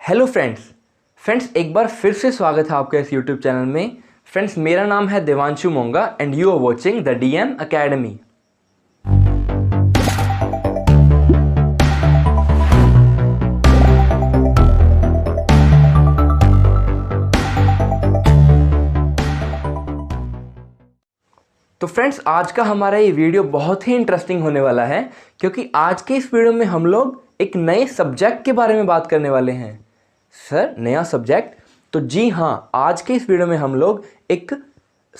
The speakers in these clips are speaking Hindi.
हेलो फ्रेंड्स एक बार फिर से स्वागत है आपका इस यूट्यूब चैनल में। फ्रेंड्स मेरा नाम है Devanshu Monga and you are watching the DM academy. तो फ्रेंड्स आज का हमारा ये वीडियो बहुत ही इंटरेस्टिंग होने वाला है, क्योंकि आज के इस वीडियो में हम लोग एक नए सब्जेक्ट के बारे में बात करने वाले हैं। सर नया सब्जेक्ट? तो जी हाँ, आज के इस वीडियो में हम लोग एक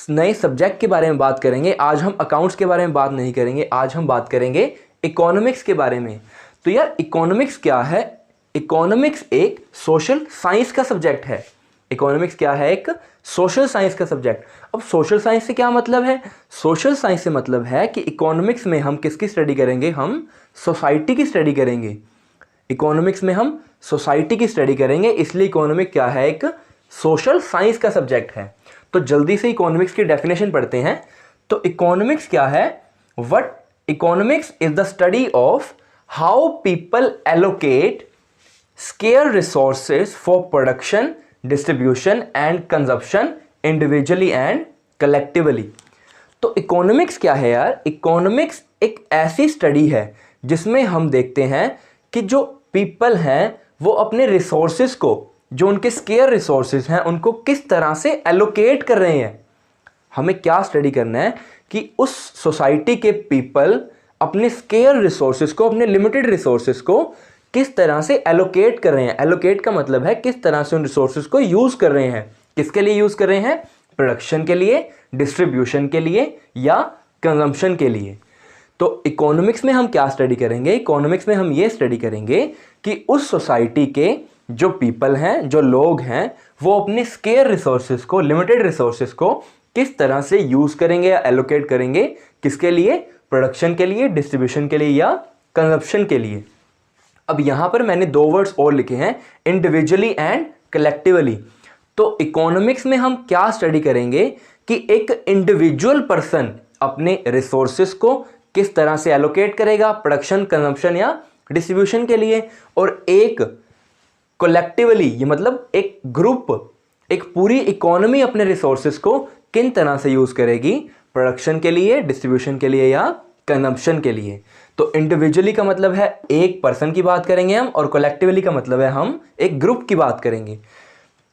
नए सब्जेक्ट के बारे में बात करेंगे। आज हम अकाउंट्स के बारे में बात नहीं करेंगे, आज हम बात करेंगे इकोनॉमिक्स के बारे में। तो यार इकोनॉमिक्स क्या है? इकोनॉमिक्स एक सोशल साइंस का सब्जेक्ट है। इकोनॉमिक्स क्या है? एक सोशल साइंस का सब्जेक्ट। अब सोशल साइंस से क्या मतलब है? सोशल साइंस से मतलब है कि इकोनॉमिक्स में हम किसकी स्टडी करेंगे? हम सोसाइटी की स्टडी करेंगे। इकोनॉमिक्स में हम सोसाइटी की स्टडी करेंगे, इसलिए इकोनॉमिक क्या है? एक सोशल साइंस का सब्जेक्ट है। तो जल्दी से इकोनॉमिक्स की डेफिनेशन पढ़ते हैं। तो इकोनॉमिक्स क्या है? What economics is the study of how people allocate square resources for production, distribution and consumption individually and collectively. तो इकोनॉमिक्स क्या है यार? इकोनॉमिक्स एक ऐसी स्टडी है जिसमें हम देखते हैं कि जो पीपल हैं वो अपने रिसोर्सेज को, जो उनके स्केयर रिसोर्सेज हैं, उनको किस तरह से एलोकेट कर रहे हैं। हमें क्या स्टडी करना है कि उस सोसाइटी के पीपल अपने स्केयर रिसोर्सेज को, अपने लिमिटेड रिसोर्सेज को किस तरह से एलोकेट कर रहे हैं। एलोकेट का मतलब है किस तरह से उन रिसोर्सेज को यूज़ कर रहे हैं। किसके लिए यूज़ कर रहे हैं? प्रोडक्शन के लिए, डिस्ट्रीब्यूशन के लिए या कंजम्पशन के लिए। तो इकोनॉमिक्स में हम क्या स्टडी करेंगे? इकोनॉमिक्स में हम ये स्टडी करेंगे कि उस सोसाइटी के जो पीपल हैं, जो लोग हैं, वो अपने स्केयर रिसोर्सेज को, लिमिटेड रिसोर्सेज को किस तरह से यूज़ करेंगे या एलोकेट करेंगे। किसके लिए? प्रोडक्शन के लिए, डिस्ट्रीब्यूशन के लिए या कंजप्शन के लिए। अब यहाँ पर मैंने दो वर्ड्स और लिखे हैं, इंडिविजुअली एंड कलेक्टिवली। तो इकोनॉमिक्स में हम क्या स्टडी करेंगे कि एक इंडिविजुअल पर्सन अपने रिसोर्सेज को किस तरह से एलोकेट करेगा प्रोडक्शन, कंजम्पशन या डिस्ट्रीब्यूशन के लिए, और एक कलेक्टिवली, ये मतलब एक ग्रुप, एक पूरी इकोनॉमी अपने रिसोर्सेज को किन तरह से यूज़ करेगी प्रोडक्शन के लिए, डिस्ट्रीब्यूशन के लिए या कंजम्पशन के लिए। तो इंडिविजुअली का मतलब है एक पर्सन की बात करेंगे हम, और कलेक्टिवली का मतलब है हम एक ग्रुप की बात करेंगे।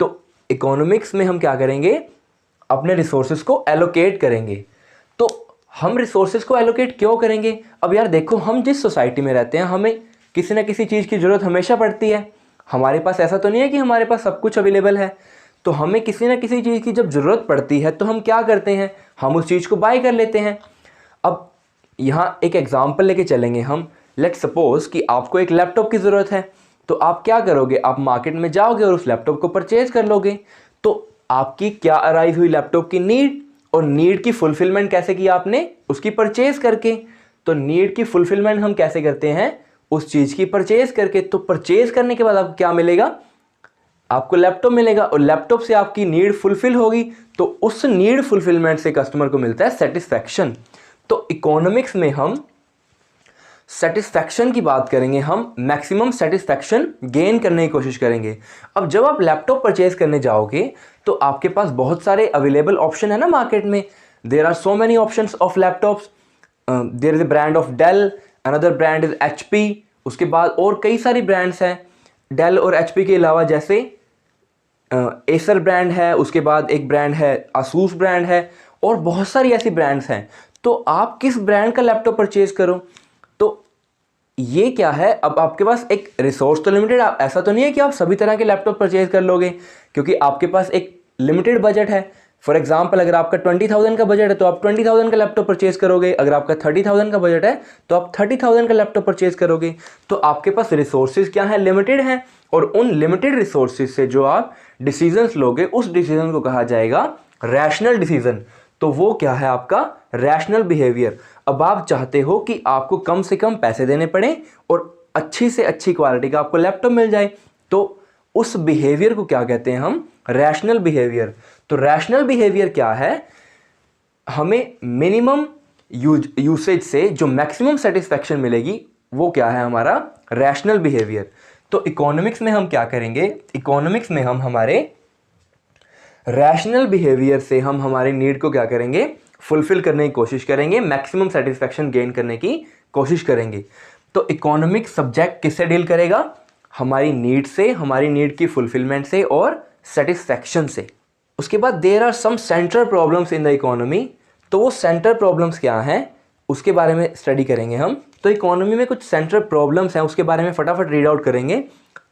तो इकोनॉमिक्स में हम क्या करेंगे? अपने रिसोर्सेज को एलोकेट करेंगे। तो हम रिसोर्सेज को एलोकेट क्यों करेंगे? अब यार देखो, हम जिस सोसाइटी में रहते हैं हमें किसी ना किसी चीज़ की ज़रूरत हमेशा पड़ती है। हमारे पास ऐसा तो नहीं है कि हमारे पास सब कुछ अवेलेबल है। तो हमें किसी ना किसी चीज़ की जब ज़रूरत पड़ती है तो हम क्या करते हैं? हम उस चीज़ को बाय कर लेते हैं। अब यहाँ एक एग्जाम्पल लेके चलेंगे हम। लेट्स सपोज कि आपको एक लैपटॉप की ज़रूरत है, तो आप क्या करोगे? आप मार्केट में जाओगे और उस लैपटॉप को परचेज कर लोगे। तो आपकी क्या अराइज हुई? लैपटॉप की नीड, और नीड की फुलफिलमेंट कैसे की आपने? उसकी परचेज करके। तो नीड की फुलफिलमेंट हम कैसे करते हैं? उस चीज़ की परचेज करके। तो परचेज करने के बाद आपको क्या मिलेगा? आपको लैपटॉप मिलेगा, और लैपटॉप से आपकी नीड फुलफिल होगी, तो उस नीड फुलफिलमेंट से कस्टमर को मिलता है सेटिस्फैक्शन। तो इकोनॉमिक्स में हम सेटिस्फैक्शन की बात करेंगे, हम मैक्सिमम सेटिस्फैक्शन गेन करने की कोशिश करेंगे। अब जब आप लैपटॉप परचेज करने जाओगे तो आपके पास बहुत सारे अवेलेबल ऑप्शन है ना मार्केट में। There are so many options of laptops. There is a brand of Dell, another brand is HP, उसके बाद और कई सारी ब्रांड्स हैं। डेल और एचपी के अलावा जैसे एसर ब्रांड है, उसके बाद एक ब्रांड है आसूस ब्रांड है, और बहुत सारी ऐसी ब्रांड्स हैं। तो आप किस ब्रांड का लैपटॉप परचेज करो? तो ये क्या है? अब आपके पास एक रिसोर्स तो लिमिटेड, ऐसा तो नहीं है कि आप सभी तरह के लैपटॉप परचेज कर लोगे, क्योंकि आपके पास एक लिमिटेड बजट है। फॉर एग्जांपल, अगर आपका 20,000 का बजट है तो आप 20,000 का लैपटॉप परचेज करोगे। अगर आपका 30,000 का बजट है तो आप 30,000 का लैपटॉप परचेज करोगे। तो आपके पास रिसोर्सेज क्या है? लिमिटेड हैं, और उन लिमिटेड रिसोर्सेज से जो आप डिसीजंस लोगे, उस डिसीजन को कहा जाएगा रैशनल डिसीजन। तो वो क्या है? आपका रैशनल बिहेवियर। अब आप चाहते हो कि आपको कम से कम पैसे देने पड़े और अच्छी से अच्छी क्वालिटी का आपको लैपटॉप मिल जाए, तो उस बिहेवियर को क्या कहते हैं हम? Rational behaviour. तो रैशनल बिहेवियर क्या है? हमें मिनिमम यूसेज से जो मैक्सिमम सेटिस्फैक्शन मिलेगी, वो क्या है? हमारा रैशनल बिहेवियर। तो इकोनॉमिक्स में हम क्या करेंगे, इकोनॉमिक्स में हम हमारे रैशनल बिहेवियर से हम हमारे नीड को क्या करेंगे, फुलफिल करने की कोशिश करेंगे, मैक्सिमम सेटिस्फैक्शन गेन करने की कोशिश करेंगे। तो इकोनॉमिक्स सब्जेक्ट किससे डील करेगा, हमारी नीड से, हमारी नीड की फुलफिलमेंट से और सेटिस्फैक्शन से। उसके बाद there are some central problems in the economy. तो वो सेंट्रल प्रॉब्लम्स क्या हैं उसके बारे में स्टडी करेंगे हम। तो इकोनॉमी में कुछ सेंट्रल प्रॉब्लम्स हैं, उसके बारे में फटाफट रीड आउट करेंगे।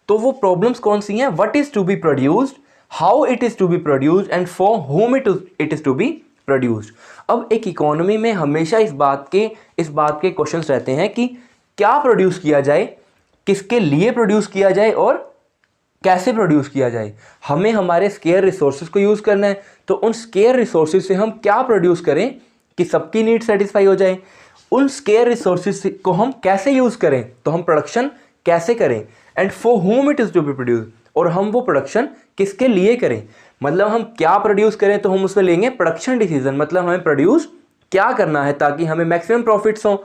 तो वो प्रॉब्लम्स कौन सी हैं, what is to be produced, how it is to be produced and for whom it is to be produced. अब एक इकोनॉमी में हमेशा इस बात के क्वेश्चंस रहते हैं कि क्या प्रोड्यूस किया जाए, किसके लिए प्रोड्यूस किया जाए और कैसे प्रोड्यूस किया जाए। हमें हमारे स्केयर रिसोर्सेज को यूज़ करना है, तो उन स्केयर रिसोर्सेज से हम क्या प्रोड्यूस करें कि सबकी नीड सेटिस्फाई हो जाए। उन स्केयर रिसोर्सेज को हम कैसे यूज़ करें, तो हम प्रोडक्शन कैसे करें, and for whom it is to be produce, और हम वो प्रोडक्शन किसके लिए करें। मतलब हम क्या प्रोड्यूस करें तो हम उसमें लेंगे प्रोडक्शन डिसीजन, मतलब हमें प्रोड्यूस क्या करना है ताकि हमें मैक्सिमम प्रॉफिट्स हों।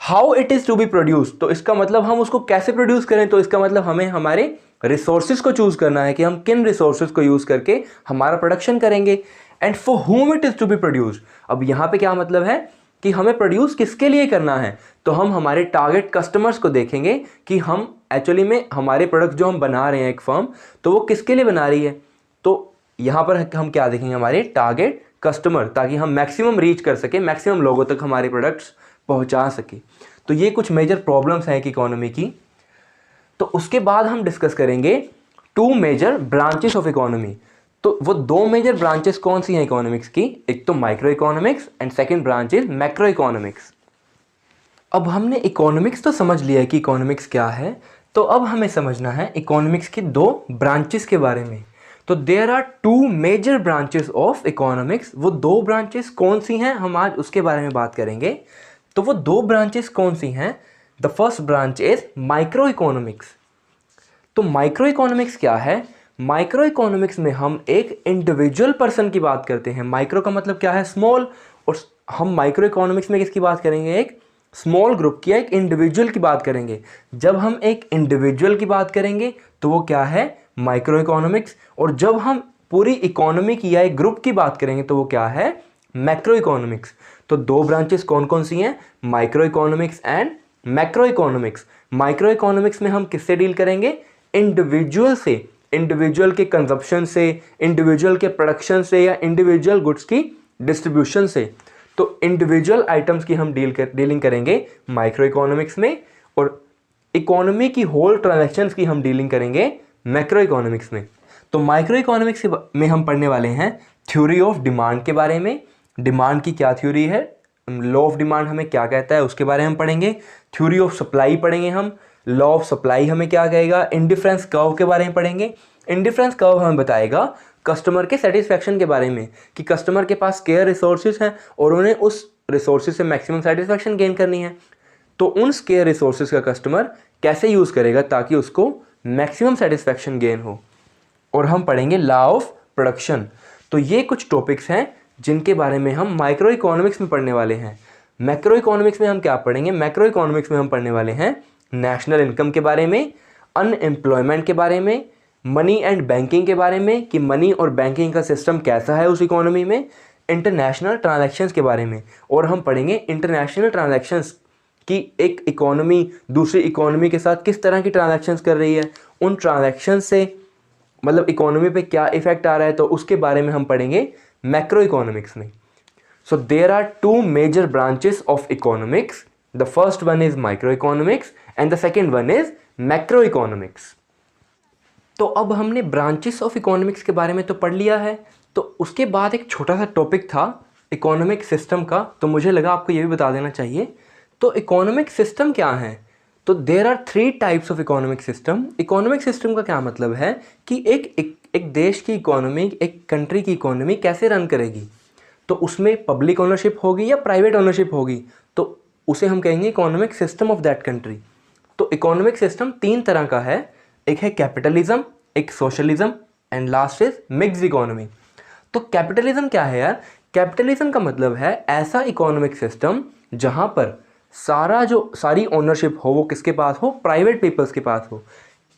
How it is to be produce, तो इसका मतलब हम उसको कैसे प्रोड्यूस करें, तो इसका मतलब हमें हमारे रिसोर्सेज को चूज़ करना है कि हम किन रिसोर्सेज को यूज़ करके हमारा प्रोडक्शन करेंगे। And for whom it is to be produce, अब यहाँ पे क्या मतलब है कि हमें प्रोड्यूस किसके लिए करना है। तो हम हमारे टारगेट कस्टमर्स को देखेंगे कि हम एक्चुअली में हमारे प्रोडक्ट जो हम बना रहे हैं एक फर्म, तो वो किसके लिए बना रही है। तो यहाँ पर हम क्या देखेंगे, हमारे टारगेट कस्टमर, ताकि हम मैक्सिमम रीच कर सके, मैक्सिमम लोगों तक हमारे प्रोडक्ट्स पहुँचा सके। तो ये कुछ मेजर प्रॉब्लम्स हैं एक इकोनॉमी की। तो उसके बाद हम डिस्कस करेंगे two major branches of economy. तो वो दो मेजर ब्रांचेस कौन सी हैं इकोनॉमिक्स की, एक तो micro economics and second branch is macro economics. अब हमने इकोनॉमिक्स तो समझ लिया है कि इकोनॉमिक्स क्या है, तो अब हमें समझना है इकोनॉमिक्स की दो ब्रांचेस के बारे में। तो there are two major branches of economics. वो दो ब्रांचेस कौन सी हैं हम आज उसके बारे में बात करेंगे। तो वो दो ब्रांचेस कौन सी हैं, the first branch is micro economics. तो माइक्रो इकोनॉमिक्स क्या है, माइक्रो इकोनॉमिक्स में हम एक इंडिविजुअल पर्सन की बात करते हैं। माइक्रो का मतलब क्या है, स्मॉल, और हम माइक्रो इकोनॉमिक्स में किसकी बात करेंगे, एक स्मॉल ग्रुप की, एक इंडिविजुअल की बात करेंगे। जब हम एक इंडिविजुअल की बात करेंगे तो वो क्या है, माइक्रो इकोनॉमिक्स, और जब हम पूरी इकोनॉमी की या एक ग्रुप की बात करेंगे तो वो क्या है, मैक्रो इकोनॉमिक्स। तो दो ब्रांचेस कौन कौन सी हैं, micro economics and macro economics. Micro economics में हम किससे डील करेंगे, इंडिविजुअल से, इंडिविजुअल के कंजप्शन से, इंडिविजुअल के प्रोडक्शन से, या इंडिविजुअल गुड्स की डिस्ट्रीब्यूशन से। तो इंडिविजुअल आइटम्स की हम डीलिंग करेंगे माइक्रो इकोनॉमिक्स में, और इकोनॉमी की होल ट्रांजैक्शंस की हम डीलिंग करेंगे मैक्रो इकोनॉमिक्स में। तो माइक्रो इकोनॉमिक्स में हम पढ़ने वाले हैं थ्योरी ऑफ डिमांड के बारे में। डिमांड की क्या थ्योरी है, लॉ ऑफ डिमांड हमें क्या कहता है उसके बारे में हम पढ़ेंगे। थ्योरी ऑफ सप्लाई पढ़ेंगे हम, लॉ ऑफ सप्लाई हमें क्या कहेगा, इंडिफरेंस कर्व के बारे में पढ़ेंगे। इंडिफरेंस कर्व हमें बताएगा कस्टमर के सेटिस्फैक्शन के बारे में, कि कस्टमर के पास स्केयर रिसोर्सेज हैं और उन्हें उस रिसोर्सेज से मैक्सिमम सेटिस्फैक्शन गेन करनी है। तो उन स्केयर रिसोर्सेज का कस्टमर कैसे यूज़ करेगा ताकि उसको मैक्सिमम सेटिस्फैक्शन गेन हो। और हम पढ़ेंगे लॉ ऑफ प्रोडक्शन। तो ये कुछ टॉपिक्स हैं जिनके बारे में हम माइक्रो इकोनॉमिक्स में पढ़ने वाले हैं। मैक्रो इकोनॉमिक्स में हम क्या पढ़ेंगे, मैक्रो इकोनॉमिक्स में हम पढ़ने वाले हैं नेशनल इनकम के बारे में, अनएम्प्लॉयमेंट के बारे में, मनी एंड बैंकिंग के बारे में कि मनी और बैंकिंग का सिस्टम कैसा है उस इकोनॉमी में, इंटरनेशनल ट्रांजैक्शंस के बारे में। और हम पढ़ेंगे इंटरनेशनल ट्रांजैक्शंस कि एक इकोनॉमी दूसरी इकोनॉमी के साथ किस तरह की ट्रांजैक्शंस कर रही है, उन ट्रांजैक्शन से मतलब इकोनॉमी पे क्या इफेक्ट आ रहा है, तो उसके बारे में हम पढ़ेंगे मैक्रो इकोनॉमिक्स में। So there are two major branches of economics, the first one is micro economics and the second one is macro economics. तो अब हमने ब्रांचेस ऑफ इकोनॉमिक्स के बारे में तो पढ़ लिया है, तो उसके बाद एक छोटा सा टॉपिक था इकोनॉमिक सिस्टम का, तो मुझे लगा आपको ये भी बता देना चाहिए। तो इकोनॉमिक सिस्टम क्या है, तो there are three types of economic system. Economic system का क्या मतलब है कि एक देश की इकोनॉमी, एक कंट्री की इकोनॉमी कैसे रन करेगी, तो उसमें पब्लिक ओनरशिप होगी या प्राइवेट ओनरशिप होगी, तो उसे हम कहेंगे economic system of that country. तो इकोनॉमिक सिस्टम तीन तरह का है, एक है कैपिटलिज्म, एक socialism and last is mixed economy. तो कैपिटलिज्म क्या है यार, कैपिटलिज्म का मतलब है ऐसा इकोनॉमिक सिस्टम जहाँ पर सारी ओनरशिप हो वो किसके पास हो, प्राइवेट पीपल्स के पास हो।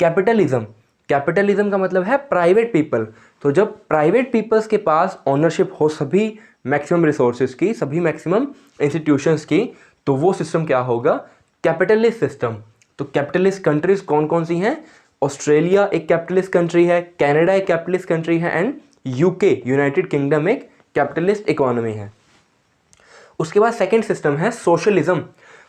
कैपिटलिज्म, कैपिटलिज्म का मतलब है प्राइवेट पीपल। तो जब प्राइवेट पीपल्स के पास ओनरशिप हो सभी मैक्सिमम रिसोर्सेज की, सभी मैक्सिमम इंस्टीट्यूशंस की, तो वो सिस्टम क्या होगा, कैपिटलिस्ट सिस्टम। तो कैपिटलिस्ट कंट्रीज कौन कौन सी हैं, ऑस्ट्रेलिया एक कैपिटलिस्ट कंट्री है, कनाडा एक कैपिटलिस्ट कंट्री है, एंड यूके यूनाइटेड किंगडम एक कैपिटलिस्ट इकोनॉमी है। उसके बाद सेकंड सिस्टम है सोशलिज्म।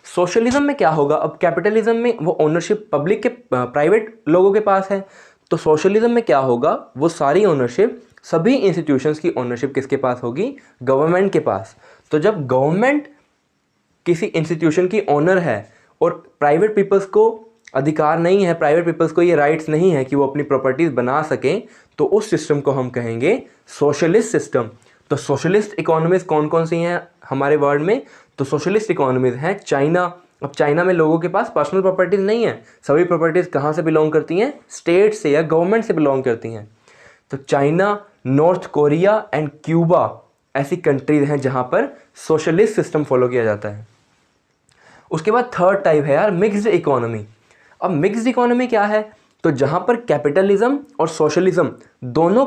सोशलिज्म में क्या होगा, अब कैपिटलिज्म में वो ओनरशिप पब्लिक के प्राइवेट लोगों के पास है, तो सोशलिज्म में क्या होगा, वो सारी ओनरशिप, सभी इंस्टीट्यूशंस की ओनरशिप किसके पास होगी, गवर्नमेंट के पास। तो जब गवर्नमेंट किसी इंस्टीट्यूशन की ओनर है और प्राइवेट पीपल्स को अधिकार नहीं है, प्राइवेट पीपल्स को ये राइट्स नहीं है कि वो अपनी प्रॉपर्टीज बना सकें, तो उस सिस्टम को हम कहेंगे सोशलिस्ट सिस्टम। तो सोशलिस्ट इकोनॉमीज कौन कौन सी हैं हमारे वर्ल्ड में, तो सोशलिस्ट इकोनॉमीज हैं चाइना। अब चाइना में लोगों के पास पर्सनल प्रॉपर्टीज नहीं है, सभी प्रॉपर्टीज कहाँ से बिलोंग करती हैं, स्टेट से या गवर्नमेंट से बिलोंग करती हैं। तो China, north Korea and Cuba ऐसी कंट्रीज हैं जहाँ पर सोशलिस्ट सिस्टम फॉलो किया जाता है। उसके बाद थर्ड टाइप है यार मिक्स्ड इकोनॉमी। अब मिक्स्ड इकोनॉमी क्या है, तो जहाँ पर कैपिटलिज्म और सोशलिज्म दोनों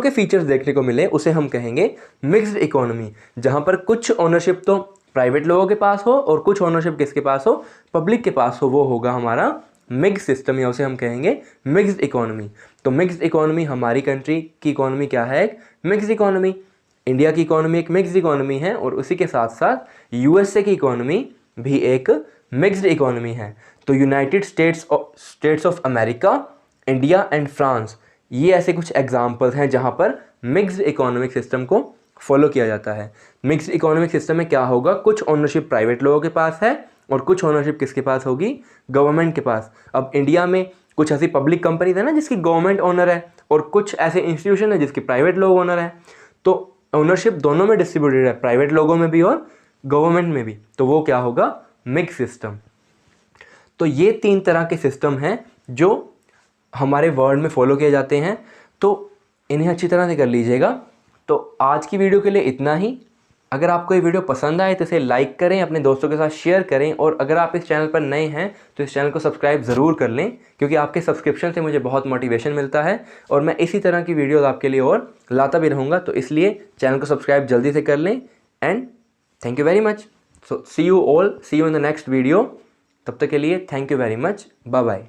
के फीचर्स देखने को मिले उसे हम कहेंगे मिक्स्ड इकोनॉमी। जहाँ पर कुछ ओनरशिप तो प्राइवेट लोगों के पास हो और कुछ ओनरशिप किसके पास हो, पब्लिक के पास हो, वो होगा हमारा मिक्स सिस्टम, या उसे हम कहेंगे मिक्स्ड इकोनॉमी। तो मिक्स्ड इकोनॉमी हमारी कंट्री की इकोनॉमी क्या है, एक मिक्स्ड इकोनॉमी। इंडिया की इकोनॉमी एक मिक्स्ड इकोनॉमी है और उसी के साथ साथ यूएसए की इकोनॉमी भी एक मिक्स्ड इकोनॉमी है। तो United states of America, India and France, ये ऐसे कुछ एग्जाम्पल्स हैं जहाँ पर मिक्स्ड इकोनॉमिक सिस्टम को फॉलो किया जाता है। मिक्स्ड इकोनॉमिक सिस्टम में क्या होगा, कुछ ओनरशिप प्राइवेट लोगों के पास है और कुछ ओनरशिप किसके पास होगी, गवर्नमेंट के पास। अब इंडिया में कुछ ऐसी पब्लिक कंपनीज है ना जिसकी गवर्नमेंट ओनर है, और कुछ ऐसे इंस्टीट्यूशन है जिसके प्राइवेट लोग ओनर है। तो ओनरशिप दोनों में डिस्ट्रीब्यूटेड है, प्राइवेट लोगों में भी और गवर्नमेंट में भी। तो वो क्या होगा, मिक्स सिस्टम। तो ये 3 तरह के सिस्टम हैं जो हमारे वर्ल्ड में फॉलो किए जाते हैं, तो इन्हें अच्छी तरह से कर लीजिएगा। तो आज की वीडियो के लिए इतना ही। अगर आपको ये वीडियो पसंद आए तो इसे लाइक करें, अपने दोस्तों के साथ शेयर करें, और अगर आप इस चैनल पर नए हैं तो इस चैनल को सब्सक्राइब ज़रूर कर लें, क्योंकि आपके सब्सक्रिप्शन से मुझे बहुत मोटिवेशन मिलता है और मैं इसी तरह की वीडियोज़ आपके लिए और लाता भी रहूँगा। तो इसलिए चैनल को सब्सक्राइब जल्दी से कर लें, and thank you very much. So see you in the next video. तब तक के लिए thank you very much, bye bye.